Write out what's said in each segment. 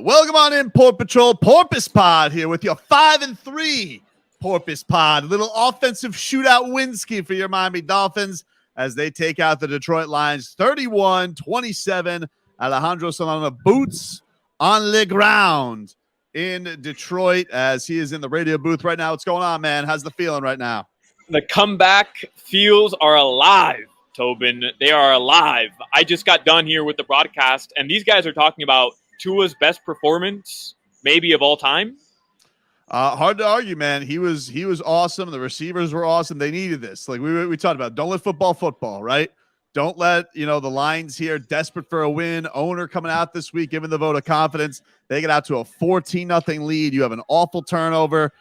Welcome on in, Port Patrol. Porpoise Pod here with your 5-3 Porpoise Pod. A little offensive shootout win scheme for your Miami Dolphins as they take out the Detroit Lions 31-27. Alejandro Solana boots on the ground in Detroit as he is in the radio booth right now. What's going on, man? How's the feeling right now? The comeback feels are alive, Tobin. They are alive. I just got done here with the broadcast, and these guys are talking about Tua's best performance, maybe of all time. Hard to argue, man. He was awesome. The receivers were awesome. They needed this. Like we talked about, don't let football, right? Don't let, the Lions here desperate for a win. Owner coming out this week, giving the vote of confidence. They get out to a 14-0 lead. You have an awful turnover.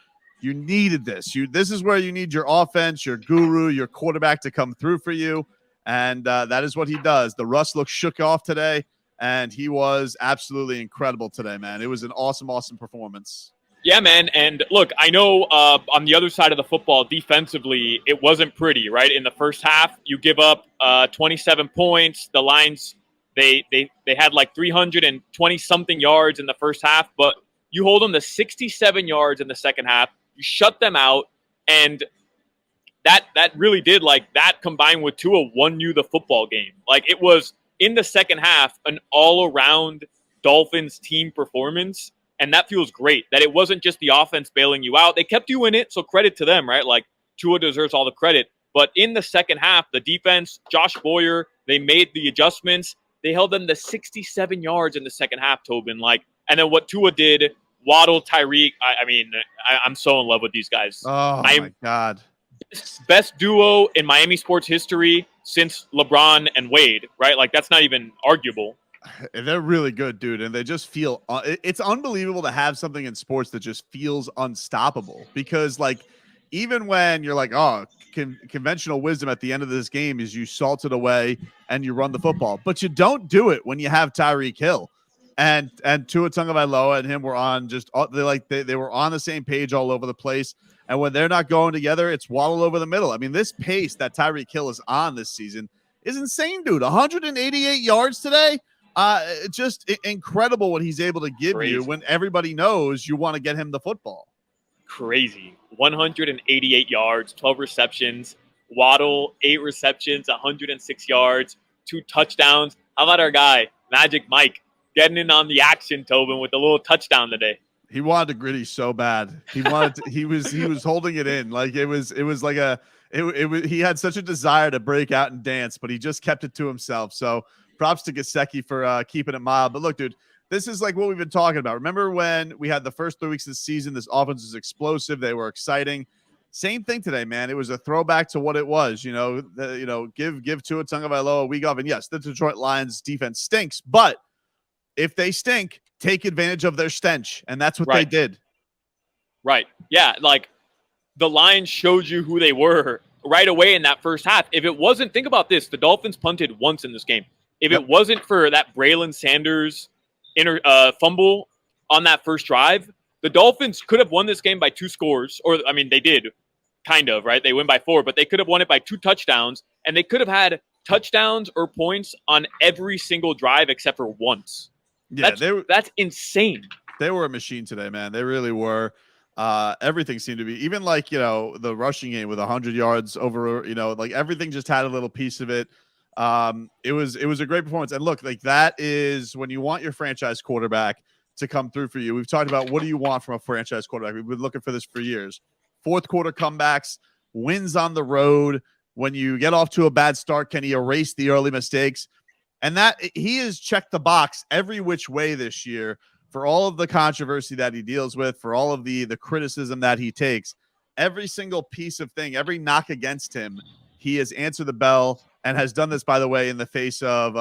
You needed this. This is where you need your offense, your guru, your quarterback to come through for you. And that is what he does. The rust looks shook off today, and he was absolutely incredible today, man. It was an awesome, awesome performance. Yeah, man. And look, I know on the other side of the football, defensively, it wasn't pretty, right? In the first half, you give up 27 points. The Lions, they had like 320-something yards in the first half, but you hold them to 67 yards in the second half. You shut them out, and that really did, like, that combined with Tua won you the football game. Like, it was, in the second half, an all-around Dolphins team performance. And that feels great, that it wasn't just the offense bailing you out. They kept you in it, so credit to them, right? Like, Tua deserves all the credit. But in the second half, the defense, Josh Boyer, they made the adjustments. They held them to 67 yards in the second half, Tobin. And then what Tua did, Waddle, Tyreek, I'm so in love with these guys. Oh, my God. Best duo in Miami sports history since LeBron and Wade, right? Like, that's not even arguable. They're really good, dude, and they just feel it's unbelievable to have something in sports that just feels unstoppable, because like even when you're like, conventional wisdom at the end of this game is you salt it away and you run the football, but you don't do it when you have Tyreek Hill and Tua Tagovailoa and him were on they were on the same page all over the place, and when they're not going together, it's Waddle over the middle. I mean, this pace that Tyreek Hill is on this season is insane, dude. 188 yards today. Just incredible what he's able to give you when everybody knows you want to get him the football. Crazy. 188 yards, 12 receptions. Waddle, 8 receptions, 106 yards, 2 touchdowns. How about our guy, Magic Mike, getting in on the action, Tobin, with a little touchdown today? He wanted to gritty so bad. He wanted to, he was holding it in. Like it was like he had such a desire to break out and dance, but he just kept it to himself. So props to Gesicki for keeping it mild. But look, dude, this is like what we've been talking about. Remember when we had the first 3 weeks of the season, this offense was explosive. They were exciting. Same thing today, man. It was a throwback to what it was. Give Tua Tagovailoa a week off. And yes, the Detroit Lions defense stinks, but if they stink, take advantage of their stench. And that's what they did. Right. Yeah. Like the Lions showed you who they were right away in that first half. If it wasn't, think about this. The Dolphins punted once in this game. If it wasn't for that Braylon Sanders fumble on that first drive, the Dolphins could have won this game by 2 scores. They did, kind of, right? They win by 4, but they could have won it by 2 touchdowns, and they could have had touchdowns or points on every single drive except for once. Yeah, that's insane. They were a machine today, man. They really were. Everything seemed to be, even like, the rushing game with 100 yards over, like everything just had a little piece of it. It was a great performance. And look, like that is when you want your franchise quarterback to come through for you. We've talked about what do you want from a franchise quarterback. We've been looking for this for years. Fourth quarter comebacks, wins on the road. When you get off to a bad start, can he erase the early mistakes? And that he has checked the box every which way this year for all of the controversy that he deals with, for all of the criticism that he takes. Every single piece of thing, every knock against him, he has answered the bell. And has done this, by the way, in the face of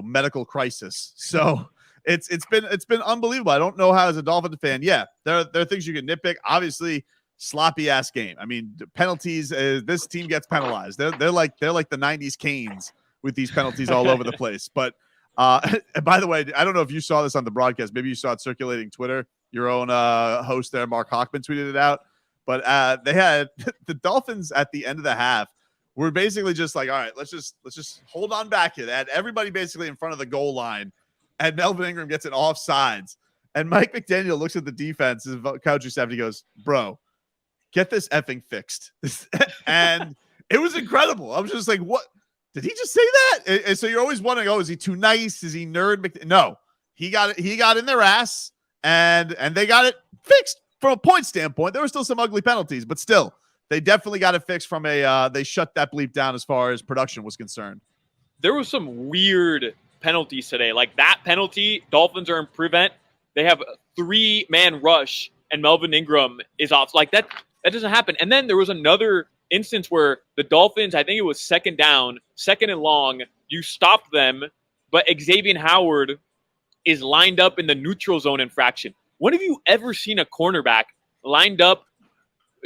medical crisis. So it's been unbelievable. I don't know how, as a Dolphins fan, there are things you can nitpick. Obviously, sloppy ass game. I mean, penalties. This team gets penalized. They're like the '90s Canes with these penalties all over the place. But by the way, I don't know if you saw this on the broadcast. Maybe you saw it circulating Twitter. Your own host there, Mark Hochman, tweeted it out. But they had the Dolphins at the end of the half. We're basically just like, all right, let's just hold on back here. They had everybody basically in front of the goal line, and Melvin Ingram gets an offsides. And Mike McDaniel looks at the defense, his coaching staff, and he goes, "Bro, get this effing fixed." And it was incredible. I was just like, "What? Did he just say that?" And so you're always wondering, "Oh, is he too nice? Is he nerd?" No, he got it. He got in their ass, and they got it fixed from a point standpoint. There were still some ugly penalties, but still, they definitely got it fixed from a. They shut that bleep down as far as production was concerned. There was some weird penalties today. Like that penalty, Dolphins are in prevent. They have a 3-man rush, and Melvin Ingram is off. Like that doesn't happen. And then there was another instance where the Dolphins, I think it was second down, second and long. You stopped them, but Xavier Howard is lined up in the neutral zone infraction. When have you ever seen a cornerback lined up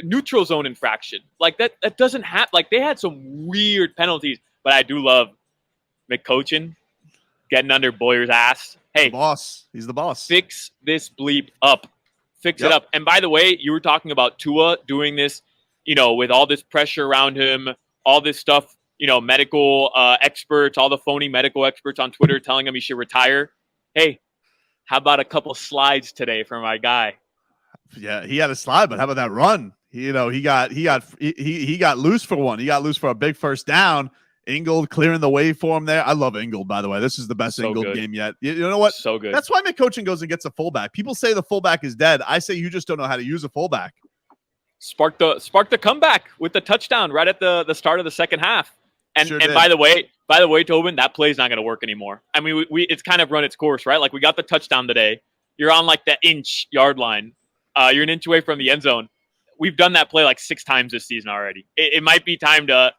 neutral zone infraction? Like that doesn't happen. Like they had some weird penalties, but I do love McCochin getting under Boyer's ass. Hey, the boss. He's the boss. Fix this bleep up. Fix it up. And by the way, you were talking about Tua doing this, with all this pressure around him, all this stuff, medical experts, all the phony medical experts on Twitter telling him he should retire. Hey, how about a couple slides today for my guy? Yeah, he had a slide, but how about that run? He got loose for one. He got loose for a big first down. Ingold clearing the way for him there. I love Ingold, by the way. This is the best Ingold game yet. You know what? So good. That's why McCochin goes and gets a fullback. People say the fullback is dead. I say you just don't know how to use a fullback. Spark the comeback with the touchdown right at the start of the second half. And by the way, Tobin, that play is not going to work anymore. I mean, it's kind of run its course, right? Like we got the touchdown today. You're on like the yard line. You're an inch away from the end zone. We've done that play like 6 times this season already. It might be time to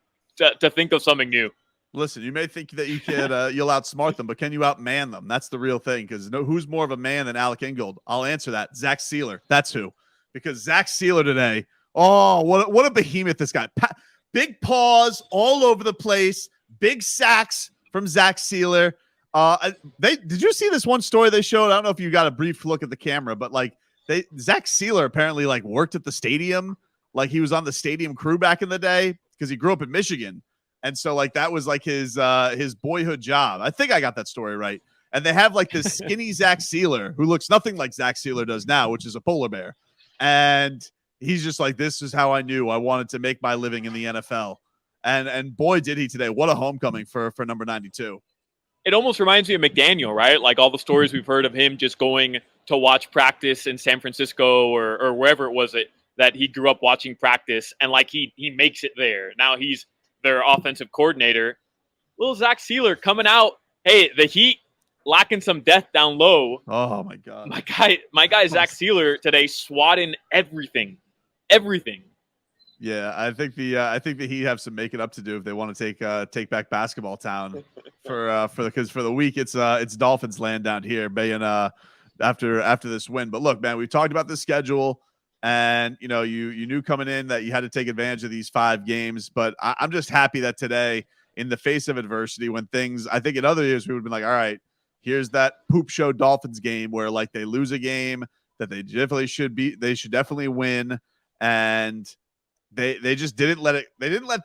think of something new. Listen, you may think that you'll outsmart them, but can you outman them? That's the real thing. Because who's more of a man than Alec Ingold? I'll answer that. Zach Sealer. That's who. Because Zach Sealer today. Oh, what a behemoth this guy. Big paws all over the place. Big sacks from Zach Sealer. Did you see this one story they showed? I don't know if you got a brief look at the camera, but like Zach Sealer apparently like worked at the stadium. Like he was on the stadium crew back in the day because he grew up in Michigan. And so like that was like his boyhood job. I think I got that story right. And they have like this skinny Zach Sealer who looks nothing like Zach Sealer does now, which is a polar bear. And he's just like, this is how I knew I wanted to make my living in the NFL. And boy, did he today. What a homecoming for number 92. It almost reminds me of McDaniel, right? Like all the stories we've heard of him just going to watch practice in San Francisco or wherever it was that he grew up watching practice. And like he makes it there. Now he's their offensive coordinator. Little Zach Sealer coming out. Hey, the Heat lacking some depth down low. Oh my God. My guy Zach Sealer today swatting everything. Yeah, I think the Heat have some making up to do if they want to take back basketball town because for the week it's Dolphins land down here, being after this win. But look, man, we've talked about the schedule, and you knew coming in that you had to take advantage of these 5 games. But I'm just happy that today, in the face of adversity, when things, I think in other years we would have been like, all right, here's that poop show Dolphins game where like they lose a game that they should definitely win. And they just didn't let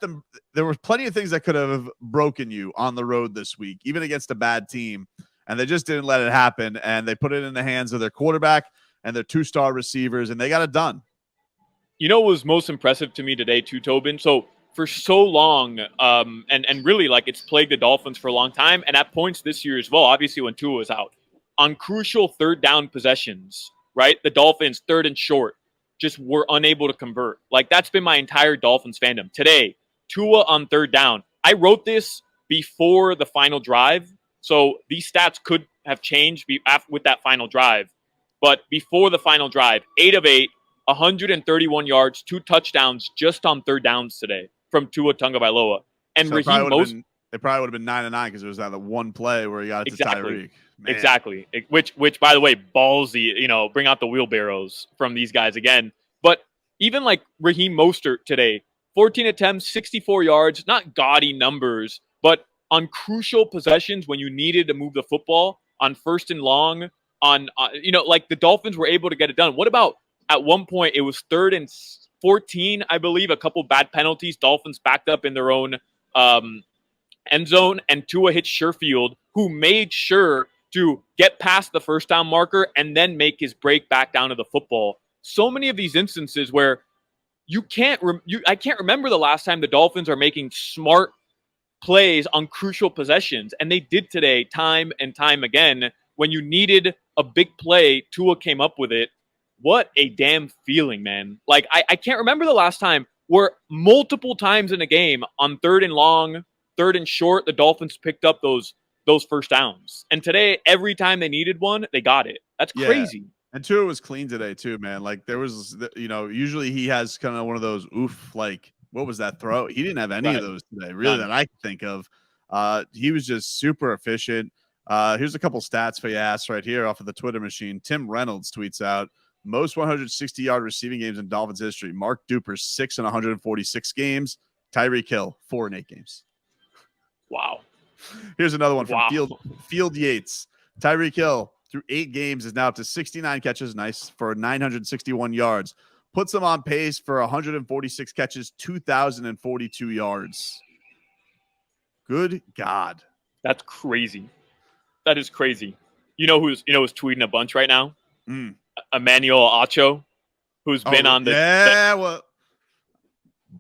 them. There were plenty of things that could have broken you on the road this week, even against a bad team. And they just didn't let it happen. And they put it in the hands of their quarterback and their 2-star receivers, and they got it done. You know what was most impressive to me today too, Tobin? So for so long, and really like it's plagued the Dolphins for a long time, and at points this year as well, obviously when Tua was out, on crucial third down possessions, right? The Dolphins, third and short, just were unable to convert. Like that's been my entire Dolphins fandom. Today, Tua on third down. I wrote this before the final drive, so these stats could have changed with that final drive. But before the final drive, 8 of 8, 131 yards, 2 touchdowns just on third downs today from Tua Tagovailoa. And so Raheem Mostert. It probably would have been 9-9 because it was that one play where he got it to Tyreek. Man. Exactly. Which, by the way, ballsy, bring out the wheelbarrows from these guys again. But even like Raheem Mostert today, 14 attempts, 64 yards, not gaudy numbers, but on crucial possessions when you needed to move the football on first and long, like the Dolphins were able to get it done. What about at one point it was 3rd and 14, I believe, a couple bad penalties. Dolphins backed up in their own end zone, and Tua hit Sherfield, who made sure to get past the first down marker and then make his break back down to the football. So many of these instances where I can't remember the last time the Dolphins are making smart plays on crucial possessions, and they did today time and time again. When you needed a big play, Tua came up with it. What a damn feeling, man. Like, I can't remember the last time where multiple times in a game on 3rd and long, 3rd and short, the Dolphins picked up those first downs. And today, every time they needed one, they got it. That's crazy. And Tua was clean today too, man. Like there was, usually he has kind of one of those like, what was that throw? He didn't have any of those today, really, that I can think of. He was just super efficient. Here's a couple stats for your ass right here off of the Twitter machine. Tim Reynolds tweets out, most 160-yard receiving games in Dolphins history. Mark Duper, 6 in 146 games. Tyreek Hill, 4 in 8 games. Wow. Here's another one from Field Yates. Tyreek Hill, through 8 games, is now up to 69 catches, nice, for 961 yards. Puts him on pace for 146 catches, 2,042 yards. Good God. That's crazy. That is crazy. You know who's tweeting a bunch right now? Emmanuel Acho, who's been on the well,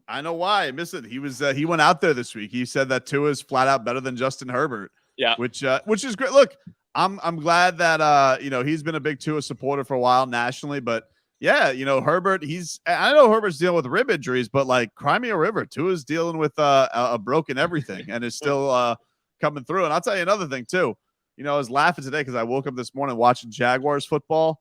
I know why. I missed it. He went out there this week. He said that Tua is flat out better than Justin Herbert. Yeah, which is great. Look, I'm glad that he's been a big Tua supporter for a while nationally, but yeah, Herbert. I know Herbert's dealing with rib injuries, but like Crimea River, Tua's dealing with a broken everything and is still coming through. And I'll tell you another thing too. I was laughing today because I woke up this morning watching Jaguars football.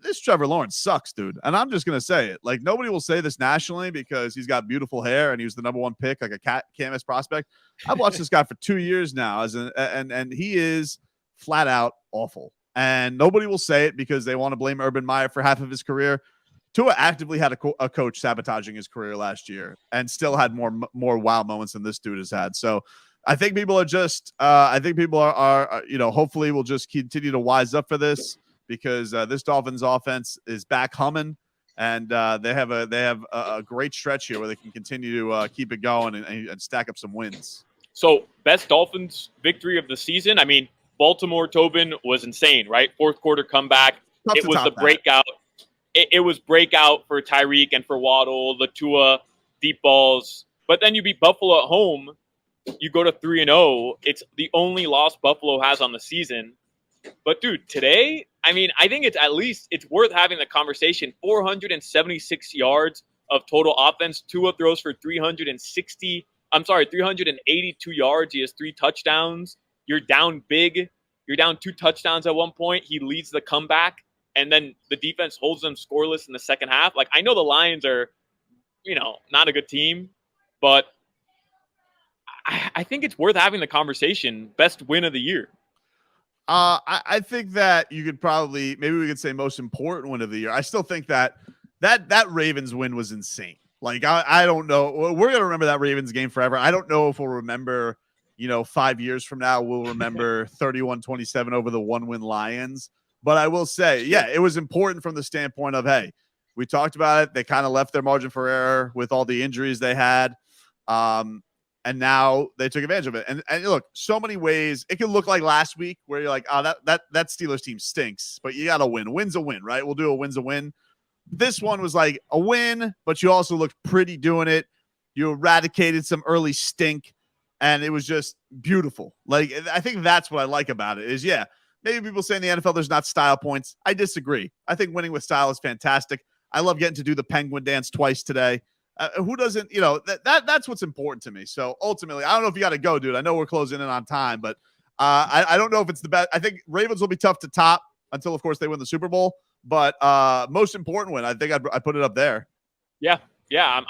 This Trevor Lawrence sucks, dude. And I'm just going to say it. Like, nobody will say this nationally because he's got beautiful hair and he was the number 1 pick, like a canvas prospect. I've watched this guy for 2 years now, and he is flat out awful. And nobody will say it because they want to blame Urban Meyer for half of his career. Tua actively had a coach sabotaging his career last year and still had more wow moments than this dude has had. So I think people are just hopefully will just continue to wise up for this, because this Dolphins offense is back humming, and they have a great stretch here where they can continue to keep it going and stack up some wins. So, best Dolphins victory of the season. I mean, Baltimore, Tobin, was insane, right? 4th quarter comeback. It was the breakout. It was breakout for Tyreek and for Waddle, the Tua deep balls. But then you beat Buffalo at home. You go to 3-0. It's the only loss Buffalo has on the season. But, dude, today, I mean, I think it's worth having the conversation. 476 yards of total offense. Tua throws for 382 yards. He has 3 touchdowns. You're down big. You're down 2 touchdowns at one point. He leads the comeback, and then the defense holds them scoreless in the second half. Like, I know the Lions are, not a good team, but I think it's worth having the conversation. Best win of the year. I think that you could maybe we could say most important win of the year. I still think that Ravens win was insane. Like, I don't know. We're going to remember that Ravens game forever. I don't know if we'll remember, 5 years from now, we'll remember 31-27 over the 1-win Lions. But I will say, yeah, it was important from the standpoint of, hey, we talked about it. They kind of left their margin for error with all the injuries they had. And now they took advantage of it. And look, so many ways it can look like last week where you're like, oh, that Steelers team stinks, but you got to win. Win's a win, right? We'll do a win's a win. This one was like a win, but you also looked pretty doing it. You eradicated some early stink, and it was just beautiful. Like, I think that's what I like about it is, yeah, maybe people say in the NFL there's not style points. I disagree. I think winning with style is fantastic. I love getting to do the penguin dance twice today. Who doesn't, that's what's important to me. So ultimately, I don't know if you got to go, dude. I know we're closing in on time, but I don't know if it's the best. I think Ravens will be tough to top until, of course, they win the Super Bowl. But most important win, I think I put it up there. Yeah,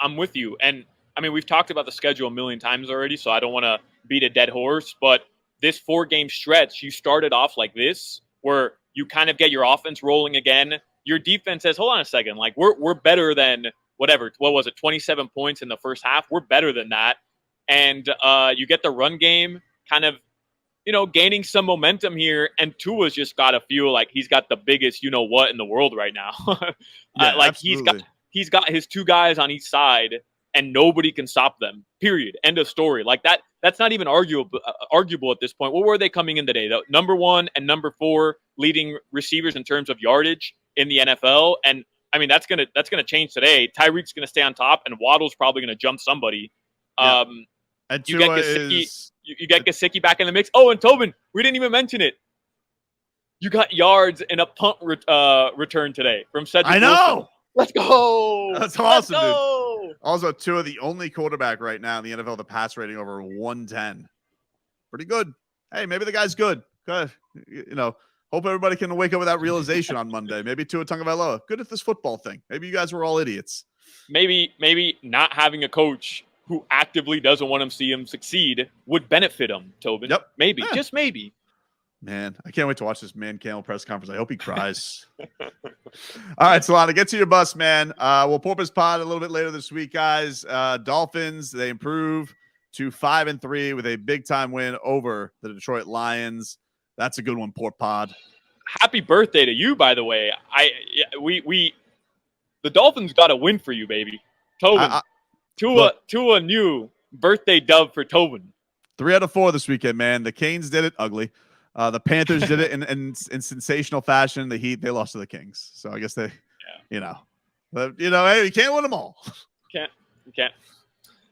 I'm with you. And I mean, we've talked about the schedule a million times already, so I don't want to beat a dead horse. But this 4-game stretch, you started off like this, where you kind of get your offense rolling again. Your defense says, hold on a second, like we're better than whatever, what was it, 27 points in the first half? We're better than that. And you get the run game kind of, gaining some momentum here. And Tua's just got to feel like he's got the biggest what in the world right now. Yeah, like absolutely. he's got his 2 guys on each side. and nobody can stop them. Period. End of story. Like that. That's not even arguable at this point. What were they coming in today? The number 1 and number 4 leading receivers in terms of yardage in the NFL, and I mean that's gonna change today. Tyreek's gonna stay on top, and Waddle's probably gonna jump somebody. Yeah. And you get Gesicki. You get Gesicki back in the mix. Oh, and Tobin, we didn't even mention it. You got yards and a punt return today from Cedric I know. Wilson. Let's go. That's awesome, dude. Also, Tua, the only quarterback right now in the NFL, the pass rating over 110. Pretty good. Hey, maybe the guy's good. Good. Hope everybody can wake up with that realization on Monday. Maybe Tua Tagovailoa. Good at this football thing. Maybe you guys were all idiots. Maybe not having a coach who actively doesn't want him to see him succeed would benefit him, Tobin. Yep. Maybe. Yeah. Just maybe. Man, I can't wait to watch this Man Camel press conference. I hope he cries. All right, Solana, get to your bus, man. We'll Porpoise pod a little bit later this week, guys. Dolphins, they improve to 5-3 with a big-time win over the Detroit Lions. That's a good one, Port Pod. Happy birthday to you, by the way. The Dolphins got a win for you, baby. Tobin. Tua new birthday dub for Tobin. 3 out of 4 this weekend, man. The Canes did it ugly. The Panthers did it in sensational fashion. The Heat, they lost to the Kings. So I guess they, hey, you can't win them all. You can't.